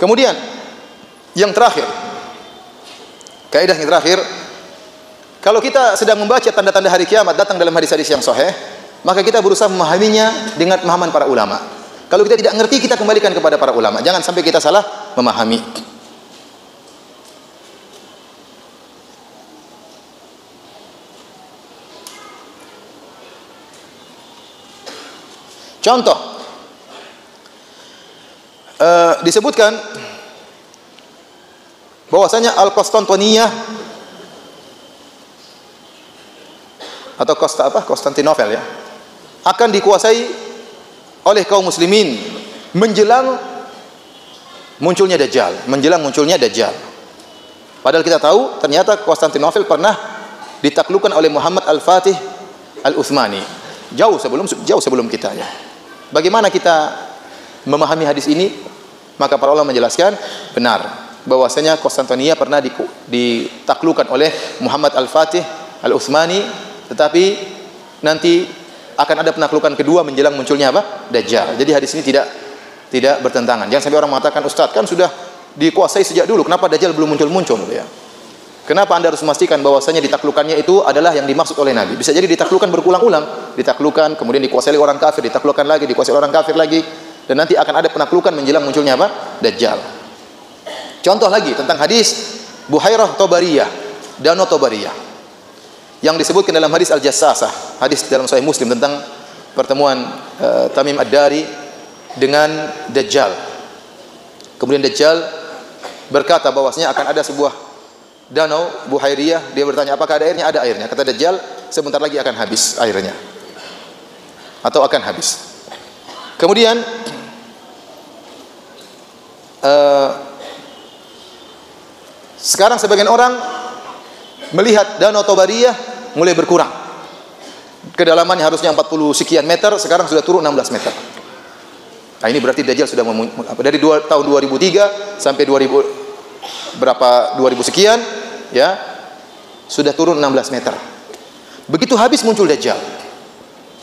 Kemudian yang terakhir, kaidah yang terakhir, kalau kita sedang membaca tanda-tanda hari kiamat datang dalam hadis-hadis yang sahih, maka kita berusaha memahaminya dengan pemahaman para ulama. Kalau kita tidak ngerti, kita kembalikan kepada para ulama. Jangan sampai kita salah memahami. Contoh, disebutkan bahwasanya Al-Konstantiniyah atau Konstantinopel ya, akan dikuasai oleh kaum muslimin menjelang munculnya Dajjal, Padahal kita tahu ternyata Konstantinopel pernah ditaklukkan oleh Muhammad Al-Fatih Al-Utsmani jauh sebelum kita ya. Bagaimana kita memahami hadis ini? Maka para ulama menjelaskan benar bahwasanya Konstantinia pernah ditaklukkan oleh Muhammad Al-Fatih Al-Utsmani, tetapi nanti akan ada penaklukan kedua menjelang munculnya apa? Dajjal. Jadi hadis ini tidak bertentangan. Jangan sampai orang mengatakan, Ustaz kan sudah dikuasai sejak dulu, kenapa Dajjal belum muncul ya? Kenapa Anda harus memastikan bahwasanya ditaklukannya itu adalah yang dimaksud oleh Nabi? Bisa jadi ditaklukkan berulang-ulang, ditaklukkan kemudian dikuasai oleh orang kafir, ditaklukkan lagi, dikuasai oleh orang kafir lagi, dan nanti akan ada penaklukan menjelang munculnya apa? Dajjal. Contoh lagi tentang hadis Buhairah Tabariyah, Danau Tabariyah, yang disebutkan dalam hadis Al-Jassasah, hadis dalam Sahih Muslim tentang pertemuan Tamim Ad-Dari dengan Dajjal. Kemudian Dajjal berkata bahwasanya akan ada sebuah danau Buhairiyah. Dia bertanya, apakah ada airnya? Ada airnya. Kata Dajjal, sebentar lagi akan habis airnya, atau akan habis. Kemudian sekarang sebagian orang melihat danau Tabariyah mulai berkurang. Kedalamannya harusnya 40 sekian meter, sekarang sudah turun 16 meter. Nah, ini berarti Dajjal sudah dari tahun 2003 sampai 2000 sekian ya, sudah turun 16 meter. Begitu habis muncul Dajjal.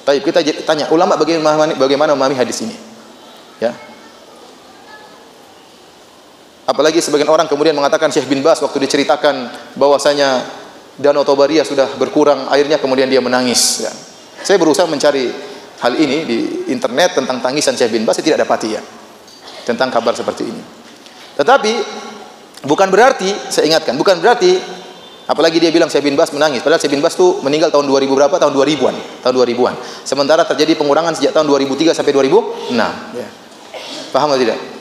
Baik, kita tanya ulama bagaimana memahami hadis ini ya. Apalagi sebagian orang kemudian mengatakan Syekh bin Baz waktu diceritakan bahwasanya Danau Tabariyah sudah berkurang airnya, kemudian dia menangis ya. Saya berusaha mencari hal ini di internet tentang tangisan Syekh bin Baz, saya tidak dapati ya tentang kabar seperti ini. Tetapi bukan berarti, saya ingatkan, bukan berarti apalagi dia bilang Syekh bin Baz menangis, padahal Syekh bin Baz itu meninggal tahun 2000 berapa? Tahun 2000-an. Sementara terjadi pengurangan sejak tahun 2003 sampai 2006 ya. Paham atau tidak?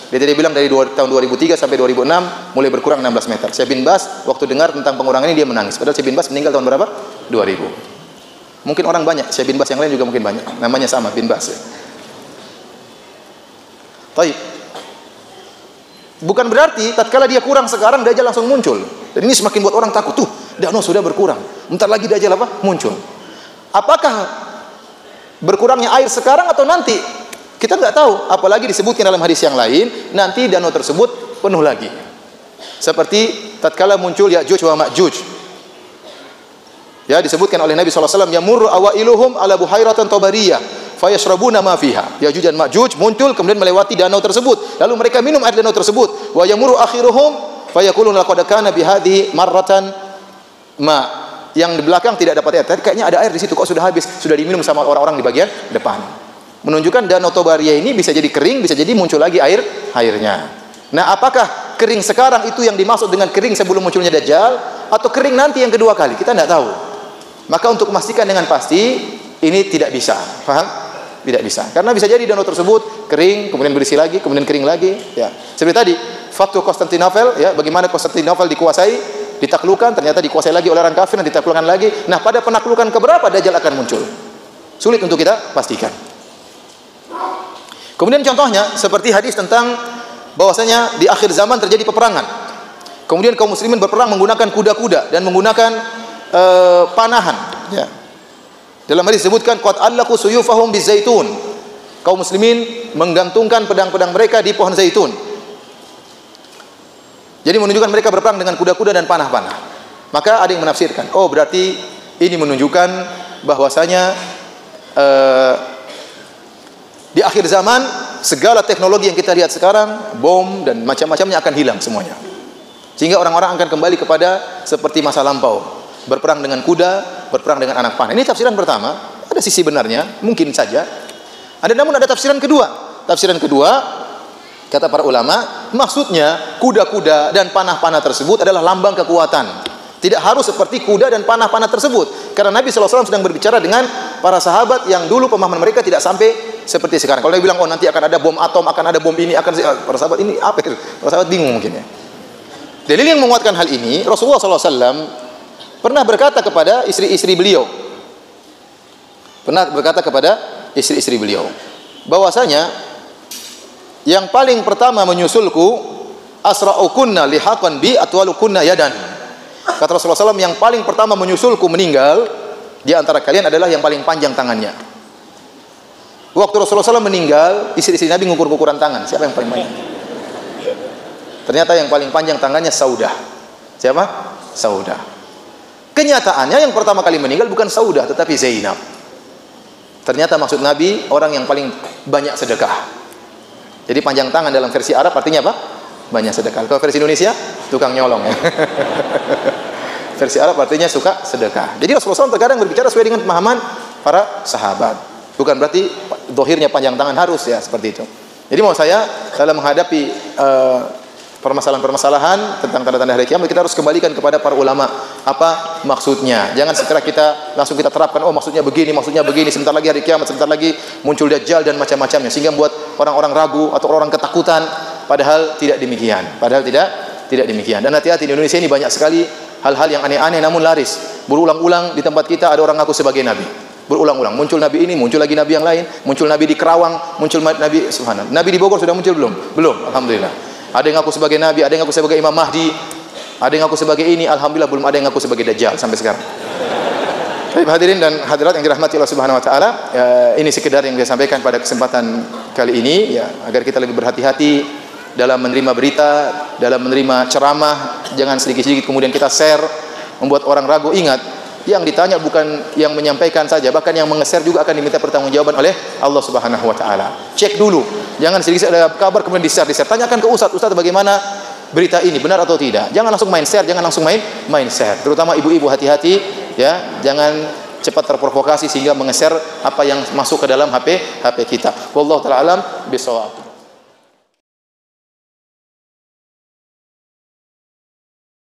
Dia tadi bilang dari tahun 2003 sampai 2006 mulai berkurang 16 meter. Syekh bin Baz waktu dengar tentang pengurangan ini dia menangis. Padahal Syekh bin Baz meninggal tahun berapa? 2000. Mungkin orang banyak, Syekh bin Baz yang lain juga mungkin banyak. Namanya sama, bin Baz ya. Baik. Bukan berarti tatkala dia kurang sekarang Dajjal langsung muncul. Dan ini semakin buat orang takut. Tuh, danau sudah berkurang. Bentar lagi Dajjal apa? Muncul. Apakah berkurangnya air sekarang atau nanti? Kita nggak tahu, apalagi disebutkan dalam hadis yang lain, nanti danau tersebut penuh lagi. Seperti tatkala muncul Ya'juj wa Ma'juj. Ya, disebutkan oleh Nabi SAW, yamurru awailuhum ala buhairatan tabariyah, fayashrabuna ma fiha. Ya'juj dan Ma'juj muncul kemudian melewati danau tersebut, lalu mereka minum air danau tersebut. Wa yamurru akhiruhum fayaquluna laqad kana bihadhihi marratan ma. Yang di belakang tidak dapat air. Tadi kayaknya ada air di situ, kok sudah habis, sudah diminum sama orang-orang di bagian depan. Menunjukkan danau Tabariyah ini bisa jadi kering, bisa jadi muncul lagi airnya. Nah, apakah kering sekarang itu yang dimaksud dengan kering sebelum munculnya Dajjal, atau kering nanti yang kedua kali? Kita tidak tahu. Maka untuk memastikan dengan pasti ini tidak bisa. Paham? Tidak bisa. Karena bisa jadi danau tersebut kering, kemudian berisi lagi, kemudian kering lagi. Ya. Seperti tadi, faktor Konstantinopel, ya, bagaimana Konstantinopel dikuasai, ditaklukkan, ternyata dikuasai lagi oleh orang kafir, dan ditaklukkan lagi. Nah, pada penaklukan keberapa Dajjal akan muncul? Sulit untuk kita pastikan. Kemudian contohnya seperti hadis tentang bahwasanya di akhir zaman terjadi peperangan. Kemudian kaum muslimin berperang menggunakan kuda-kuda dan menggunakan panahan. Ya. Dalam hadis disebutkan qad allaqu suyufahum bizaitun. Kaum muslimin menggantungkan pedang-pedang mereka di pohon zaitun. Jadi menunjukkan mereka berperang dengan kuda-kuda dan panah-panah. Maka ada yang menafsirkan, oh berarti ini menunjukkan bahwasanya di akhir zaman segala teknologi yang kita lihat sekarang, bom dan macam-macamnya akan hilang semuanya. Sehingga orang-orang akan kembali kepada seperti masa lampau, berperang dengan kuda, berperang dengan anak panah. Ini tafsiran pertama, ada sisi benarnya, mungkin saja. Namun ada tafsiran kedua. Tafsiran kedua, kata para ulama, maksudnya kuda-kuda dan panah-panah tersebut adalah lambang kekuatan. Tidak harus seperti kuda dan panah-panah tersebut. Karena Nabi SAW sedang berbicara dengan para sahabat yang dulu pemahaman mereka tidak sampai seperti sekarang. Kalau dia bilang, oh nanti akan ada bom atom, akan ada bom ini, para sahabat ini apa itu? Para sahabat bingung mungkin ya. Dalil yang menguatkan hal ini, Rasulullah SAW pernah berkata kepada istri-istri beliau. Pernah berkata kepada istri-istri beliau. Bahwasanya, yang paling pertama menyusulku, asra'ukunna lihaqan bi atwalukunna yadan. Kata Rasulullah SAW, yang paling pertama menyusulku meninggal di antara kalian adalah yang paling panjang tangannya. Waktu Rasulullah SAW meninggal, istri-istri Nabi ngukur-ngukuran tangan. Siapa yang paling panjang? Ternyata yang paling panjang tangannya Saudah. Siapa? Saudah. Kenyataannya yang pertama kali meninggal bukan Saudah, tetapi Zainab. Ternyata maksud Nabi orang yang paling banyak sedekah. Jadi panjang tangan dalam versi Arab artinya apa? Banyak sedekah. Kalau versi Indonesia, tukang nyolong ya. Versi Arab artinya suka sedekah. Jadi Rasulullah SAW terkadang berbicara sesuai dengan pemahaman para sahabat. Bukan berarti dohirnya panjang tangan harus ya seperti itu. Jadi mau saya dalam menghadapi permasalahan-permasalahan tentang tanda-tanda hari kiamat, kita harus kembalikan kepada para ulama. Apa maksudnya? Jangan setelah kita langsung kita terapkan, oh maksudnya begini, sebentar lagi hari kiamat, sebentar lagi muncul Dajjal dan macam-macamnya, sehingga membuat orang-orang ragu atau orang ketakutan, padahal tidak demikian. Tidak demikian. Dan hati-hati, di Indonesia ini banyak sekali hal-hal yang aneh-aneh namun laris. Berulang-ulang di tempat kita ada orang ngaku sebagai nabi. Berulang-ulang muncul nabi ini, muncul lagi nabi yang lain, muncul nabi di Kerawang, muncul nabi subhanallah. Nabi di Bogor sudah muncul belum? Belum, alhamdulillah. Ada yang ngaku sebagai nabi, ada yang ngaku sebagai Imam Mahdi, ada yang ngaku sebagai ini, alhamdulillah belum ada yang ngaku sebagai Dajjal sampai sekarang. Baik hadirin dan hadirat yang dirahmati Allah Subhanahu wa taala, ini sekedar yang saya sampaikan pada kesempatan kali ini ya, agar kita lebih berhati-hati dalam menerima berita, dalam menerima ceramah, jangan sedikit-sedikit kemudian kita share membuat orang ragu. Ingat, yang ditanya bukan yang menyampaikan saja, bahkan yang menge-share juga akan diminta pertanggungjawaban oleh Allah Subhanahu wa taala. Cek dulu. Jangan sedikit ada kabar kemudian di-share. Tanyakan ke ustaz bagaimana berita ini, benar atau tidak. Jangan langsung main share, jangan langsung main share. Terutama ibu-ibu hati-hati ya, jangan cepat terprovokasi sehingga menge-share apa yang masuk ke dalam HP kita. Wallahu taala alam bisawab.